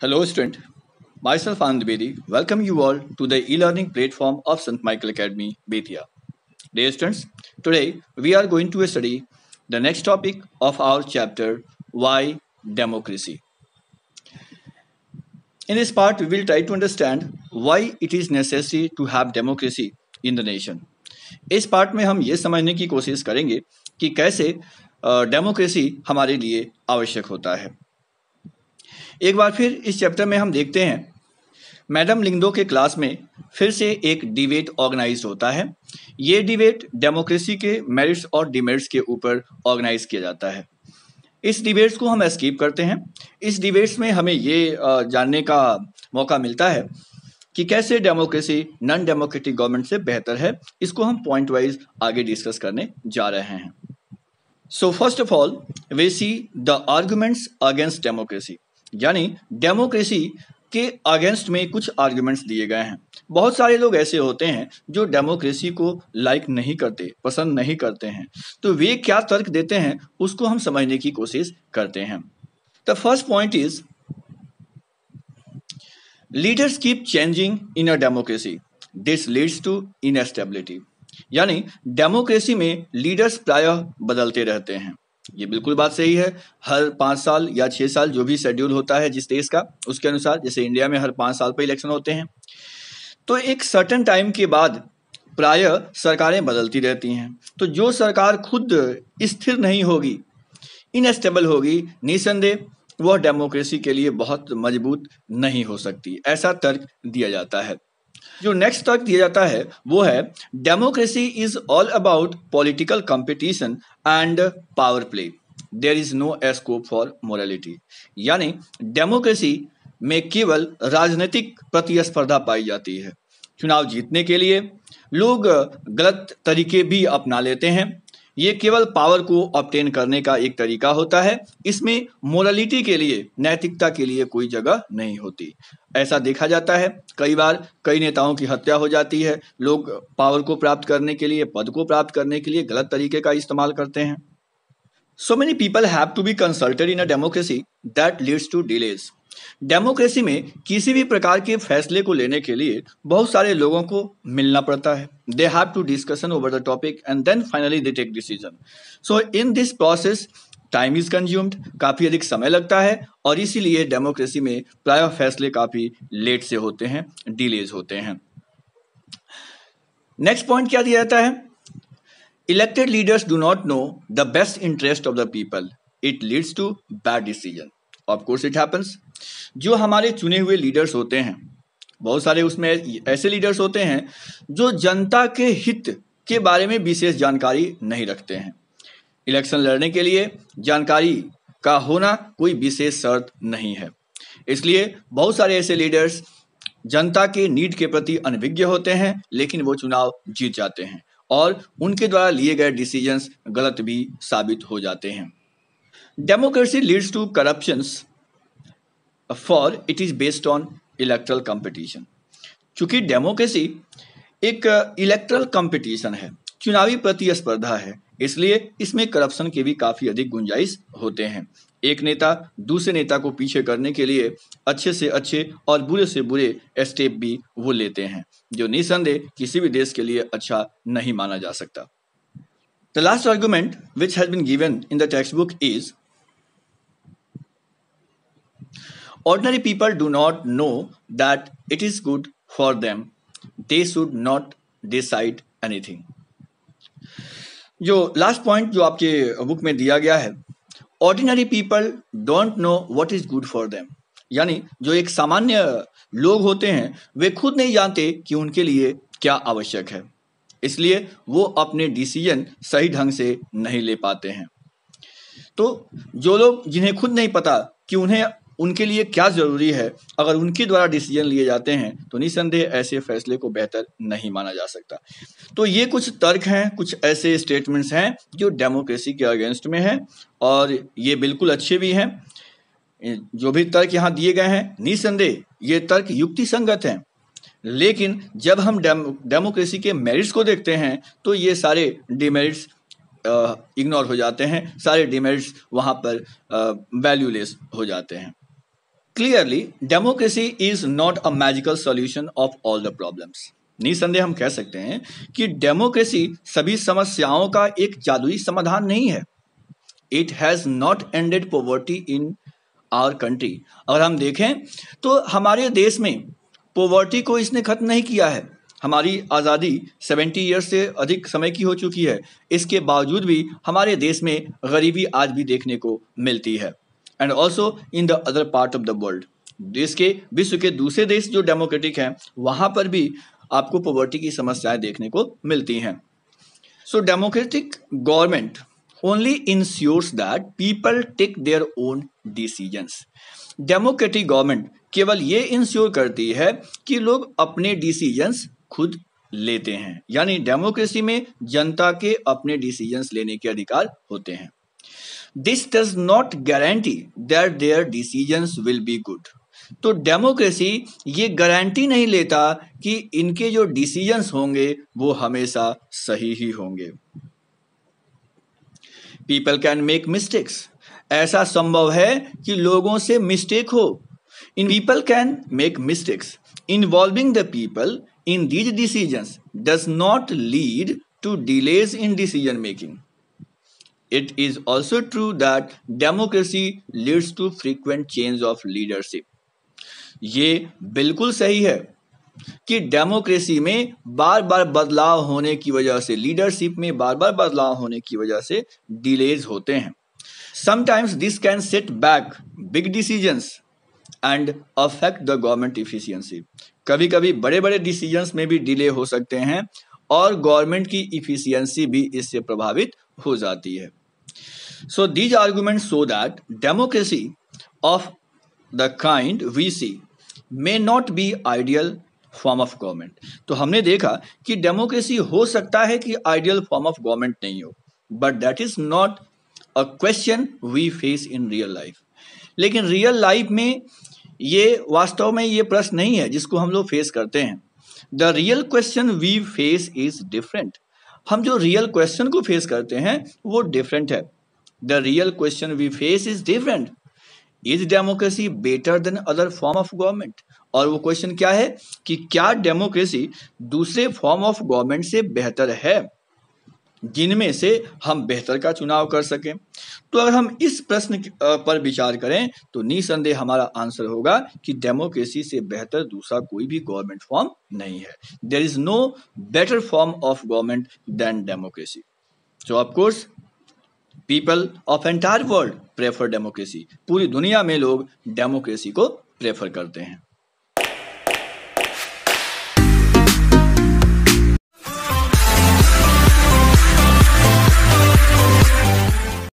Hello, student. Myself Anand Bedi. Welcome you all to the e-learning platform of St. Michael Academy, Betia. Dear students, today we are going to study the next topic of our chapter, Why Democracy. In this part, we will try to understand why it is necessary to have democracy in the nation. इस part में हम ये समझने की कोशिश करेंगे कि कैसे डेमोक्रेसी हमारे लिए आवश्यक होता है। एक बार फिर इस चैप्टर में हम देखते हैं मैडम लिंगदो के क्लास में फिर से एक डिबेट ऑर्गेनाइज होता है। ये डिबेट डेमोक्रेसी के मेरिट्स और डिमेरिट्स के ऊपर ऑर्गेनाइज किया जाता है। इस डिबेट्स को हम स्किप करते हैं। इस डिबेट्स में हमें ये जानने का मौका मिलता है कि कैसे डेमोक्रेसी नॉन डेमोक्रेटिक गवर्नमेंट से बेहतर है। इसको हम पॉइंट वाइज आगे डिस्कस करने जा रहे हैं। So first of all we see the arguments against democracy, यानी डेमोक्रेसी के अगेंस्ट में कुछ आर्गुमेंट्स दिए गए हैं। बहुत सारे लोग ऐसे होते हैं जो डेमोक्रेसी को लाइक नहीं करते, पसंद नहीं करते हैं, तो वे क्या तर्क देते हैं उसको हम समझने की कोशिश करते हैं। The first point is leaders keep changing in a democracy, this leads to instability, यानी डेमोक्रेसी में लीडर्स प्रायः बदलते रहते हैं। ये बिल्कुल बात सही है। हर 5 साल या 6 साल जो भी शेड्यूल होता है जिस देश का, उसके अनुसार, जैसे इंडिया में हर 5 साल पर इलेक्शन होते हैं, तो एक सर्टेन टाइम के बाद प्रायः सरकारें बदलती रहती हैं। तो जो सरकार खुद स्थिर नहीं होगी, इनस्टेबल होगी, निसंदेह वह डेमोक्रेसी के लिए बहुत मजबूत नहीं हो सकती, ऐसा तर्क दिया जाता है। जो नेक्स्ट तर्क दिया जाता है वो है democracy is all about political competition and power play, there is no scope for morality, यानी डेमोक्रेसी में केवल राजनीतिक प्रतिस्पर्धा पाई जाती है। चुनाव जीतने के लिए लोग गलत तरीके भी अपना लेते हैं। ये केवल पावर को ऑब्टेन करने का एक तरीका होता है। इसमें मोरालिटी के लिए, नैतिकता के लिए कोई जगह नहीं होती। ऐसा देखा जाता है कई बार कई नेताओं की हत्या हो जाती है। लोग पावर को प्राप्त करने के लिए, पद को प्राप्त करने के लिए गलत तरीके का इस्तेमाल करते हैं। So many people have to be consulted in a democracy that leads to delays, democracy में किसी भी प्रकार के फैसले को लेने के लिए बहुत सारे लोगों को मिलना पड़ता है। They have to discussion over the topic and then finally they take decision. So in this process time is consumed, काफ़ी अधिक समय लगता है और इसीलिए डेमोक्रेसी में प्रायः फैसले काफ़ी लेट से होते हैं, डिलेज होते हैं। नेक्स्ट पॉइंट क्या दिया जाता है? Elected leaders do not know the best interest of the people, it leads to bad decision. Of course it happens. जो हमारे चुने हुए लीडर्स होते हैं, बहुत सारे उसमें ऐसे लीडर्स होते हैं जो जनता के हित के बारे में विशेष जानकारी नहीं रखते हैं। इलेक्शन लड़ने के लिए जानकारी का होना कोई विशेष शर्त नहीं है। इसलिए बहुत सारे ऐसे लीडर्स जनता के नीड के प्रति अनभिज्ञ होते हैं, लेकिन वो चुनाव जीत जाते हैं और उनके द्वारा लिए गए डिसीजंस गलत भी साबित हो जाते हैं। Democracy leads to corruptions for it is based on electoral competition. चूंकि डेमोक्रेसी एक इलेक्ट्रल कंपटीशन है, चुनावी प्रतिस्पर्धा है, इसलिए इसमें करप्शन के भी काफी अधिक गुंजाइश होते हैं। एक नेता दूसरे नेता को पीछे करने के लिए अच्छे से अच्छे और बुरे से बुरे स्टेप भी वो लेते हैं, जो निसंदेह किसी भी देश के लिए अच्छा नहीं माना जा सकता। The last argument which has been given in the text book is ordinary people do not know that it is good for them, they should not decide anything। जो लास्ट पॉइंट जो आपके बुक में दिया गया है, ordinary people don't know what is good for them, यानी जो एक सामान्य लोग होते हैं वे खुद नहीं जानते कि उनके लिए क्या आवश्यक है, इसलिए वो अपने डिसीजन सही ढंग से नहीं ले पाते हैं। तो जो लोग जिन्हें खुद नहीं पता कि उन्हें उनके लिए क्या जरूरी है, अगर उनके द्वारा डिसीजन लिए जाते हैं तो निसंदेह ऐसे फैसले को बेहतर नहीं माना जा सकता। तो ये कुछ तर्क हैं, कुछ ऐसे स्टेटमेंट्स हैं जो डेमोक्रेसी के अगेंस्ट में हैं और ये बिल्कुल अच्छे भी हैं। जो भी तर्क यहाँ दिए गए हैं, निसंदेह ये तर्क युक्ति संगत हैं, लेकिन जब हम डेमोक्रेसी के मेरिट्स को देखते हैं तो ये सारे डिमेरिट्स इग्नोर हो जाते हैं, सारे डिमेरिट्स वहाँ पर वैल्यूलेस हो जाते हैं। Clearly democracy is not a magical solution of all the problems. निसंदेह हम कह सकते हैं कि डेमोक्रेसी सभी समस्याओं का एक जादुई समाधान नहीं है। It has not ended poverty in our country. अगर हम देखें तो हमारे देश में पॉवर्टी को इसने खत्म नहीं किया है। हमारी आज़ादी 70 ईयर्स से अधिक समय की हो चुकी है, इसके बावजूद भी हमारे देश में गरीबी आज भी देखने को मिलती है। And also in the other part of the world, विश्व के दूसरे देश जो डेमोक्रेटिक हैं वहाँ पर भी आपको पॉवर्टी की समस्याएं देखने को मिलती हैं। So democratic government only ensures that people take their own decisions। Democratic government केवल ये इंश्योर करती है कि लोग अपने डिसीजंस खुद लेते हैं, यानी डेमोक्रेसी में जनता के अपने डिसीजंस लेने के अधिकार होते हैं। This does not guarantee that their decisions will be good. तो डेमोक्रेसी ये गारंटी नहीं लेता कि इनके जो डिसीजंस होंगे वो हमेशा सही ही होंगे। People can make mistakes. ऐसा संभव है कि लोगों से मिस्टेक हो। In people can make mistakes involving the people in these decisions does not lead to delays in decision making. It is also true that democracy leads to frequent change of leadership. ये बिल्कुल सही है कि democracy में बार बार बदलाव होने की वजह से, लीडरशिप में बार बार बदलाव होने की वजह से डिलेज होते हैं। Sometimes this can set back big decisions and affect the government efficiency. कभी कभी बड़े बड़े डिसीजंस में भी डिले हो सकते हैं और गवर्नमेंट की इफिशियंसी भी इससे प्रभावित हो जाती है। So these arguments show that democracy of the kind we see may not be ideal form of government. तो हमने देखा कि डेमोक्रेसी हो सकता है कि आइडियल फॉर्म ऑफ गवर्नमेंट नहीं हो, but that is not a question we face in real life. लेकिन रियल लाइफ में ये वास्तव में ये प्रश्न नहीं है जिसको हम लोग फेस करते हैं। The real question we face is different. हम जो रियल क्वेश्चन को फेस करते हैं वो डिफरेंट है। The real question we face is different. Is democracy better than other form of government? और वो क्वेश्चन क्या है कि क्या डेमोक्रेसी दूसरे फॉर्म ऑफ गवर्नमेंट से बेहतर है जिनमें से हम बेहतर का चुनाव कर सकें? तो अगर हम इस प्रश्न पर विचार करें तो निसंदेह हमारा आंसर होगा कि डेमोक्रेसी से बेहतर दूसरा कोई भी गवर्नमेंट फॉर्म नहीं है। There is no better form of government than democracy. So of course people of entire world prefer democracy. पूरी दुनिया में लोग डेमोक्रेसी को प्रेफर करते हैं।